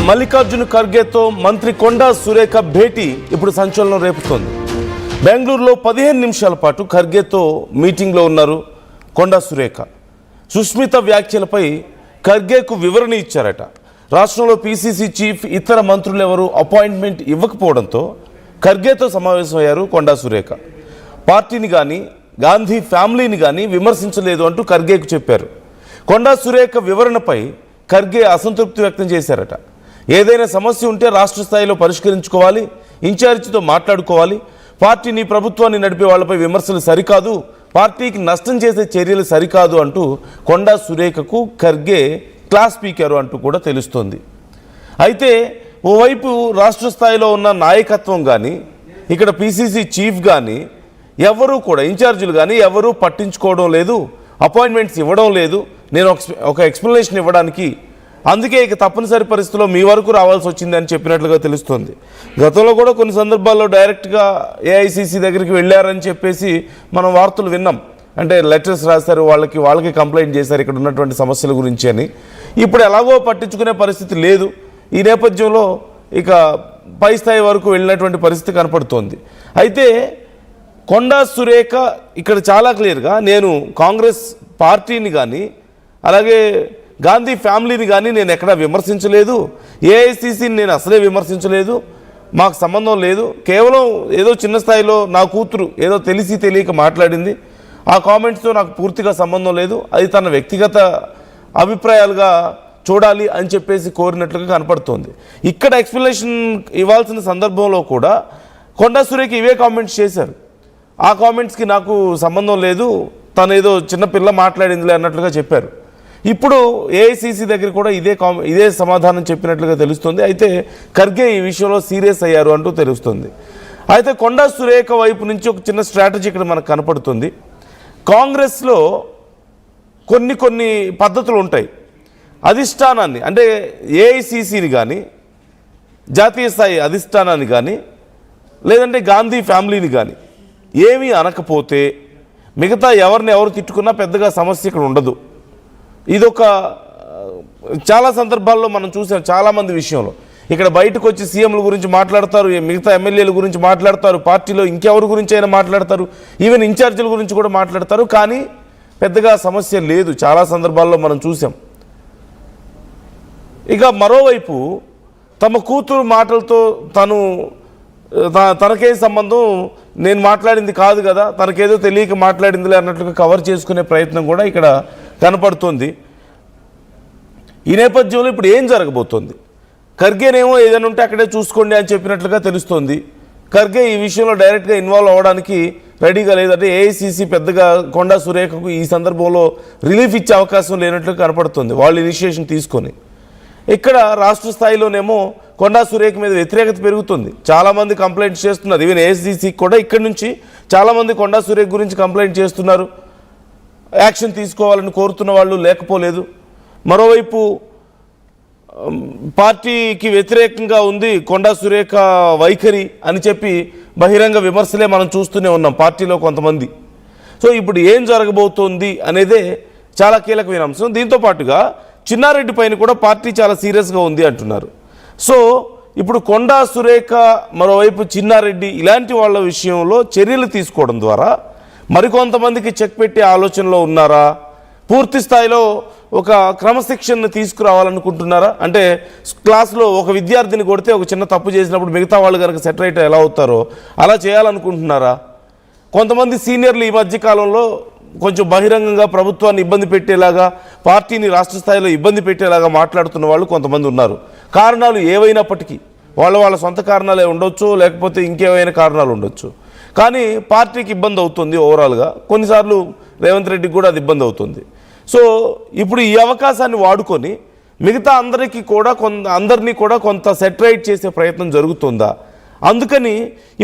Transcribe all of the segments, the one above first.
మల్లికార్జున ఖర్గేతో మంత్రి కొండా సురేఖ భేటీ ఇప్పుడు సంచలనం రేపుతోంది. బెంగళూరులో 15 నిమిషాల పాటు ఖర్గేతో మీటింగ్లో ఉన్నారు కొండా సురేఖ. సుష్మిత వ్యాఖ్యలపై ఖర్గేకు వివరణ ఇచ్చారట. రాష్ట్రంలో పీసీసీ చీఫ్ ఇతర మంత్రులు ఎవరు అపాయింట్మెంట్ ఇవ్వకపోవడంతో ఖర్గేతో సమావేశమయ్యారు కొండా సురేఖ. పార్టీని కానీ గాంధీ ఫ్యామిలీని కానీ విమర్శించలేదు అంటూ ఖర్గేకు చెప్పారు. కొండా సురేఖ వివరణపై ఖర్గే అసంతృప్తి వ్యక్తం చేశారట. ఏదైనా సమస్య ఉంటే రాష్ట్ర స్థాయిలో పరిష్కరించుకోవాలి, ఇన్ఛార్జితో మాట్లాడుకోవాలి, పార్టీని ప్రభుత్వాన్ని నడిపే వాళ్ళపై విమర్శలు సరికాదు, పార్టీకి నష్టం చేసే చర్యలు సరికాదు అంటూ కొండా సురేఖకు ఖర్గే క్లాస్ పీకారు అంటూ కూడా తెలుస్తోంది. అయితే ఓవైపు రాష్ట్ర స్థాయిలో ఉన్న నాయకత్వం కానీ ఇక్కడ పీసీసీ చీఫ్ కానీ ఎవరూ కూడా ఇన్ఛార్జీలు కానీ ఎవరూ పట్టించుకోవడం లేదు, అపాయింట్మెంట్స్ ఇవ్వడం లేదు. నేను ఒక ఎక్స్ప్లెనేషన్ ఇవ్వడానికి అందుకే ఇక తప్పనిసరి పరిస్థితిలో మీ వరకు రావాల్సి వచ్చింది అని చెప్పినట్లుగా తెలుస్తుంది. గతంలో కూడా కొన్ని సందర్భాల్లో డైరెక్ట్గా ఏఐసీసీ దగ్గరికి వెళ్ళారని చెప్పేసి మనం వార్తలు విన్నాం. అంటే లెటర్స్ రాశారు, వాళ్ళకి కంప్లైంట్ చేశారు ఇక్కడ ఉన్నటువంటి సమస్యల గురించి అని. ఇప్పుడు ఎలాగో పట్టించుకునే పరిస్థితి లేదు. ఈ నేపథ్యంలో ఇక పై స్థాయి వరకు వెళ్ళినటువంటి పరిస్థితి కనపడుతోంది. అయితే కొండా సురేఖ ఇక్కడ చాలా క్లియర్గా నేను కాంగ్రెస్ పార్టీని కానీ అలాగే గాంధీ ఫ్యామిలీని కానీ నేను ఎక్కడా విమర్శించలేదు, ఏఐసీసీని నేను అసలే విమర్శించలేదు, మాకు సంబంధం లేదు, కేవలం ఏదో చిన్న స్థాయిలో నా కూతురు ఏదో తెలిసి తెలియక మాట్లాడింది, ఆ కామెంట్స్తో నాకు పూర్తిగా సంబంధం లేదు, అది తన వ్యక్తిగత అభిప్రాయాలుగా చూడాలి అని చెప్పేసి కోరినట్లుగా కనపడుతోంది. ఇక్కడ ఎక్స్ప్లెనేషన్ ఇవ్వాల్సిన సందర్భంలో కూడా కొండా సురేఖ ఇవే కామెంట్స్ చేశారు. ఆ కామెంట్స్కి నాకు సంబంధం లేదు, తను ఏదో చిన్నపిల్ల మాట్లాడిందిలే అన్నట్లుగా చెప్పారు. ఇప్పుడు ఏఐసీసీ దగ్గర కూడా ఇదే సమాధానం చెప్పినట్లుగా తెలుస్తుంది. అయితే ఖర్గే ఈ విషయంలో సీరియస్ అయ్యారు అంటూ తెలుస్తుంది. అయితే కొండా సురేఖ వైపు నుంచి ఒక చిన్న స్ట్రాటజీ ఇక్కడ మనకు కనపడుతుంది. కాంగ్రెస్లో కొన్ని పద్ధతులు ఉంటాయి. అధిష్టానాన్ని అంటే ఏఐసీసీని కానీ జాతీయ స్థాయి అధిష్టానాన్ని కానీ లేదంటే గాంధీ ఫ్యామిలీని కానీ ఏమీ అనకపోతే మిగతా ఎవరు తిట్టుకున్నా పెద్దగా సమస్య ఇక్కడ ఉండదు. ఇదొక చాలా సందర్భాల్లో మనం చూసాం. చాలామంది విషయంలో ఇక్కడ బయటకు వచ్చి సీఎంల గురించి మాట్లాడతారు, మిగతా ఎమ్మెల్యేల గురించి మాట్లాడతారు, పార్టీలో ఇంకెవరి గురించి అయినా మాట్లాడతారు, ఈవెన్ ఇన్ఛార్జీల గురించి కూడా మాట్లాడతారు, కానీ పెద్దగా సమస్య లేదు. చాలా సందర్భాల్లో మనం చూసాం. ఇక మరోవైపు తమ కూతురు మాటలతో తనకే సంబంధం, నేను మాట్లాడింది కాదు కదా, తనకేదో తెలియక మాట్లాడిందిలే అన్నట్లుగా కవర్ చేసుకునే ప్రయత్నం కూడా ఇక్కడ కనపడుతుంది. ఈ నేపథ్యంలో ఇప్పుడు ఏం జరగబోతోంది? ఖర్గేనేమో ఏదైనా ఉంటే అక్కడే చూసుకోండి అని చెప్పినట్లుగా తెలుస్తోంది. ఖర్గే ఈ విషయంలో డైరెక్ట్గా ఇన్వాల్వ్ అవ్వడానికి రెడీగా లేదంటే ఏఐసీసీ పెద్దగా కొండా సురేఖకు ఈ సందర్భంలో రిలీఫ్ ఇచ్చే అవకాశం లేనట్లుగా కనపడుతుంది వాళ్ళు ఇనిషియేషన్ తీసుకొని. ఇక్కడ రాష్ట్ర స్థాయిలోనేమో కొండా సురేఖ మీద వ్యతిరేకత పెరుగుతుంది. చాలామంది కంప్లైంట్ చేస్తున్నారు. ఈవెన్ ఏఐసీసీకి కూడా ఇక్కడి నుంచి చాలామంది కొండా సురేఖ గురించి కంప్లైంట్ చేస్తున్నారు. యాక్షన్ తీసుకోవాలని కోరుతున్న వాళ్ళు లేకపోలేదు. మరోవైపు పార్టీకి వ్యతిరేకంగా ఉంది కొండా సురేఖ వైఖరి అని చెప్పి బహిరంగ విమర్శలే మనం చూస్తూనే ఉన్నాం పార్టీలో కొంతమంది. సో ఇప్పుడు ఏం జరగబోతోంది అనేదే చాలా కీలకమైన అంశం. దీంతో పాటుగా చిన్నారెడ్డి పైన కూడా పార్టీ చాలా సీరియస్గా ఉంది అంటున్నారు. సో ఇప్పుడు కొండా సురేఖ మరోవైపు చిన్నారెడ్డి ఇలాంటి వాళ్ళ విషయంలో చర్యలు తీసుకోవడం ద్వారా మరికొంతమందికి చెక్ పెట్టే ఆలోచనలో ఉన్నారా? పూర్తి స్థాయిలో ఒక క్రమశిక్షణను తీసుకురావాలనుకుంటున్నారా? అంటే క్లాస్లో ఒక విద్యార్థిని కొడితే ఒక చిన్న తప్పు చేసినప్పుడు మిగతా వాళ్ళు కనుక సెటరేట్ ఎలా అవుతారో అలా చేయాలనుకుంటున్నారా? కొంతమంది సీనియర్లు ఈ మధ్యకాలంలో కొంచెం బహిరంగంగా ప్రభుత్వాన్ని ఇబ్బంది పెట్టేలాగా, పార్టీని రాష్ట్ర స్థాయిలో ఇబ్బంది పెట్టేలాగా మాట్లాడుతున్న వాళ్ళు కొంతమంది ఉన్నారు. కారణాలు ఏవైనప్పటికీ వాళ్ళ సొంత కారణాలే ఉండొచ్చు, లేకపోతే ఇంకేమైనా కారణాలు ఉండొచ్చు, కానీ పార్టీకి ఇబ్బంది అవుతుంది ఓవరాల్గా. కొన్నిసార్లు రేవంత్ రెడ్డికి కూడా అది ఇబ్బంది అవుతుంది. సో ఇప్పుడు ఈ అవకాశాన్ని వాడుకొని మిగతా అందరినీ కూడా కొంత సెటరైట్ చేసే ప్రయత్నం జరుగుతుందా? అందుకని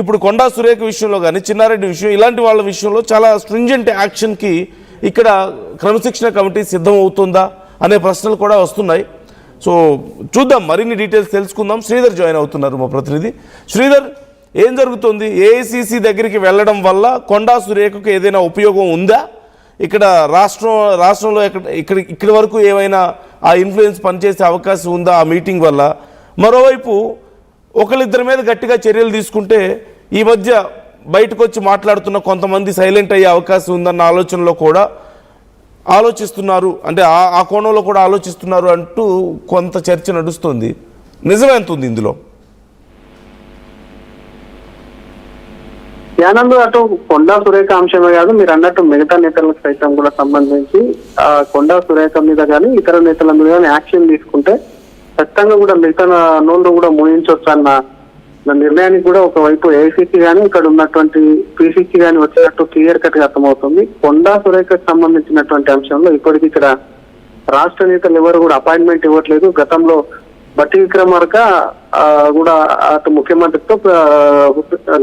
ఇప్పుడు కొండా సురేఖ విషయంలో కానీ చిన్నారెడ్డి విషయం ఇలాంటి వాళ్ళ విషయంలో చాలా స్ట్రింజెంట్ యాక్షన్కి ఇక్కడ క్రమశిక్షణ కమిటీ సిద్ధం అవుతుందా అనే ప్రశ్నలు కూడా వస్తున్నాయి. సో చూద్దాం, మరిన్ని డీటెయిల్స్ తెలుసుకుందాం. శ్రీధర్ జాయిన్ అవుతున్నారు, మా ప్రతినిధి. శ్రీధర్, ఏం జరుగుతుంది? ఏఐసీసీ దగ్గరికి వెళ్ళడం వల్ల కొండా సురేఖకు ఏదైనా ఉపయోగం ఉందా? ఇక్కడ రాష్ట్రంలో ఇక్కడి వరకు ఏమైనా ఆ ఇన్ఫ్లుయెన్స్ పనిచేసే అవకాశం ఉందా ఆ మీటింగ్ వల్ల? మరోవైపు ఒకరిద్దరి మీద గట్టిగా చర్యలు తీసుకుంటే ఈ మధ్య బయటకు వచ్చి మాట్లాడుతున్న కొంతమంది సైలెంట్ అయ్యే అవకాశం ఉందన్న ఆలోచనలో కూడా ఆలోచిస్తున్నారు, అంటే ఆ కోణంలో కూడా ఆలోచిస్తున్నారు అంటూ కొంత చర్చ నడుస్తుంది. నిజమే ఎంత ఉంది ఇందులో? ధ్యానంలో అటు కొండా సురేఖ అంశమే కాదు, మీరు అన్నట్టు మిగతా నేతలకు సైతం కూడా సంబంధించి కొండా సురేఖ మీద కానీ ఇతర నేతల మీద కానీ యాక్షన్ తీసుకుంటే ఖచ్చితంగా కూడా మిగతా నోళ్ళు కూడా ముగించవచ్చు అన్న నిర్ణయానికి కూడా ఒకవైపు ఏఐసిసి కానీ ఇక్కడ ఉన్నటువంటి పిసిసి కానీ వచ్చినట్టు క్లియర్ కట్ గా అర్థమవుతుంది. కొండా సురేఖకు సంబంధించినటువంటి అంశంలో ఇప్పటికి ఇక్కడ రాష్ట్ర నేతలు ఎవరు కూడా అపాయింట్మెంట్ ఇవ్వట్లేదు. గతంలో బట్టి విక్రమార్క కూడా అటు ముఖ్యమంత్రితో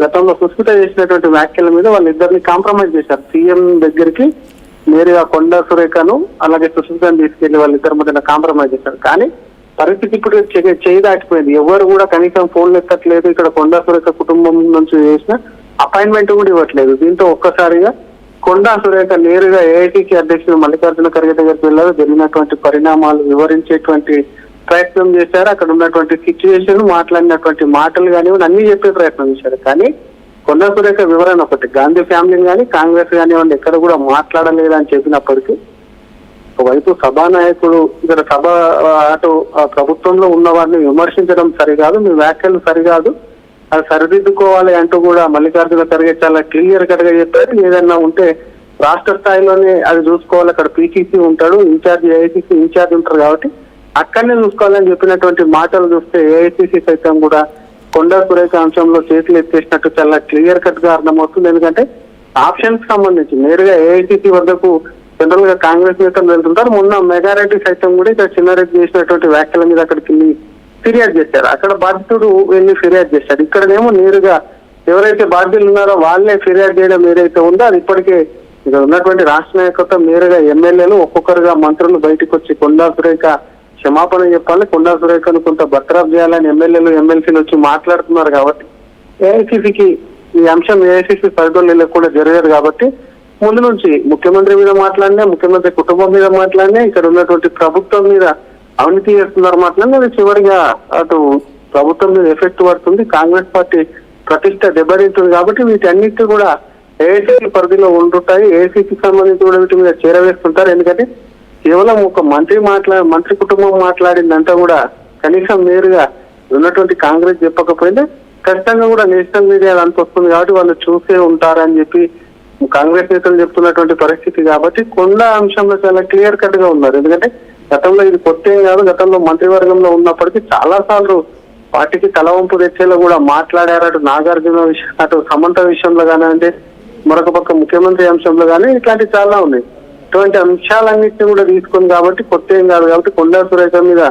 గతంలో సుస్మిత చేసినటువంటి వ్యాఖ్యల మీద వాళ్ళిద్దరిని కాంప్రమైజ్ చేశారు. సీఎం దగ్గరికి నేరుగా కొండా సురేఖను అలాగే సుస్మితను తీసుకెళ్లి వాళ్ళిద్దరి మధ్యన కాంప్రమైజ్ చేశారు. కానీ పరిస్థితి ఇప్పుడు చేయి దాటిపోయింది. ఎవరు కూడా కనీసం ఫోన్లు ఎత్తట్లేదు. ఇక్కడ కొండా సురేఖ కుటుంబం నుంచి చేసిన అపాయింట్మెంట్ కూడా ఇవ్వట్లేదు. దీంతో ఒక్కసారిగా కొండా సురేఖ నేరుగా ఏఐటీసీ అధ్యక్షుడు మల్లికార్జున ఖర్గే దగ్గరికి వెళ్ళారు. జరిగినటువంటి పరిణామాలు వివరించేటువంటి ప్రయత్నం చేశారు. అక్కడ ఉన్నటువంటి సిచ్యువేషన్, మాట్లాడినటువంటి మాటలు కానివ్వండి అన్ని చెప్పే ప్రయత్నం చేశారు. కానీ కొండా సురేఖ వివరణ ఒకటి, గాంధీ ఫ్యామిలీని కానీ కాంగ్రెస్ కానివ్వండి ఎక్కడ కూడా మాట్లాడలేదని చెప్పినప్పటికీ ఒకవైపు సభానాయకుడు ఇక్కడ సభ అటు ప్రభుత్వంలో ఉన్న వారిని విమర్శించడం సరికాదు, మీ వ్యాఖ్యలు సరికాదు, అది సరిదిద్దుకోవాలి అంటూ కూడా మల్లికార్జున ఖర్గే చాలా క్లియర్ కట్ గా చెప్పారు. ఏదన్నా ఉంటే రాష్ట్ర స్థాయిలోనే అది చూసుకోవాలి. అక్కడ పిసిసి ఉంటాడు, ఇన్ఛార్జ్ ఏఐసిసి ఇన్ఛార్జ్ ఉంటారు కాబట్టి అక్కడనే చూసుకోవాలని చెప్పినటువంటి మాటలు చూస్తే ఏఐసిసి సైతం కూడా కొండా సురేఖ అంశంలో చేతులు ఎత్తేసినట్టు చాలా క్లియర్ కట్ గా అర్థమవుతుంది. ఎందుకంటే ఆప్షన్స్ సంబంధించి నేరుగా ఏఐసిసి వద్దకు జనరల్ గా కాంగ్రెస్ నేతలు వెళ్తుంటారు. మొన్న మెగారెడ్డి సైతం కూడా ఇక్కడ చిన్నారెడ్డి చేసినటువంటి వ్యాఖ్యల మీద అక్కడికి ఫిర్యాదు చేశారు. అక్కడ బాధితుడు వెళ్ళి ఫిర్యాదు చేశారు. ఇక్కడనేమో నేరుగా ఎవరైతే బాధ్యులు ఉన్నారో వాళ్ళే ఫిర్యాదు చేయడం ఏదైతే ఉందో అది ఇప్పటికే ఇక్కడ ఉన్నటువంటి రాష్ట్ర నాయకత్వం నేరుగా ఎమ్మెల్యేలు ఒక్కొక్కరుగా మంత్రులు బయటకు వచ్చి కొండా సురేఖ క్షమాపణ చెప్పాలి, కొండా సురేఖను కొంత బర్తరఫ్ చేయాలని ఎమ్మెల్యేలు ఎమ్మెల్సీలు వచ్చి మాట్లాడుతున్నారు. కాబట్టి ఏఐసిసికి ఈ అంశం ఏఐసిసి పరిధిలో కూడా జరగదు. కాబట్టి ముందు నుంచి ముఖ్యమంత్రి మీద మాట్లాడినా, ముఖ్యమంత్రి కుటుంబం మీద మాట్లాడినా, ఇక్కడ ఉన్నటువంటి ప్రభుత్వం మీద అవినీతి చేస్తున్నారు మాట్లాడినా అది చివరిగా అటు ప్రభుత్వం మీద ఎఫెక్ట్ పడుతుంది. కాంగ్రెస్ పార్టీ ప్రతిష్ట దెబ్బతింటుంది. కాబట్టి వీటన్నిటి కూడా ఏఐసిసి పరిధిలో ఉంటుంటాయి. ఏఐసిసికి సంబంధించి కూడా వీటి మీద చేరవేస్తుంటారు. ఎందుకంటే కేవలం ఒక మంత్రి కుటుంబం మాట్లాడిందంతా కూడా కనీసం నేరుగా ఉన్నటువంటి కాంగ్రెస్ చెప్పకపోయినా ఖచ్చితంగా కూడా నేషనల్ మీడియా అంత వస్తుంది కాబట్టి వాళ్ళు చూసే ఉంటారని చెప్పి కాంగ్రెస్ నేతలు చెప్తున్నటువంటి పరిస్థితి. కాబట్టి కొండా అంశంలో చాలా క్లియర్ కట్ గా ఉన్నారు. ఎందుకంటే గతంలో ఇది కొత్త ఏం కాదు, గతంలో మంత్రివర్గంలో ఉన్నప్పటికీ చాలా సార్లు పార్టీకి తలవంపు తెచ్చేలా కూడా మాట్లాడారు. అటు నాగార్జున విషయం, అటు సమంత విషయంలో కానివ్వండి, మరొక పక్క ముఖ్యమంత్రి అంశంలో కానీ ఇట్లాంటివి చాలా ఉన్నాయి. ఇటువంటి అంశాలన్నింటినీ కూడా తీసుకుంది కాబట్టి కొత్త ఏం కాదు. కాబట్టి కొండా సురేఖ మీద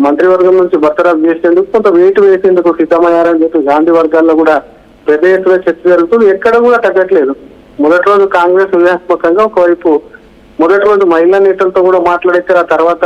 మంత్రివర్గం నుంచి బర్తరఫ్ చేసేందుకు కొంత వెయిట్ వేసేందుకు సిద్ధమయ్యారని చెప్పి గాంధీ వర్గాల్లో కూడా పెద్ద ఎత్తున చర్చ జరుగుతుంది. ఎక్కడ కూడా తగ్గట్లేదు. మొదటి రోజు కాంగ్రెస్ వ్యూహాత్మకంగా ఒకవైపు మొదటి రోజు మహిళా నేతలతో కూడా మాట్లాడేశారు. ఆ తర్వాత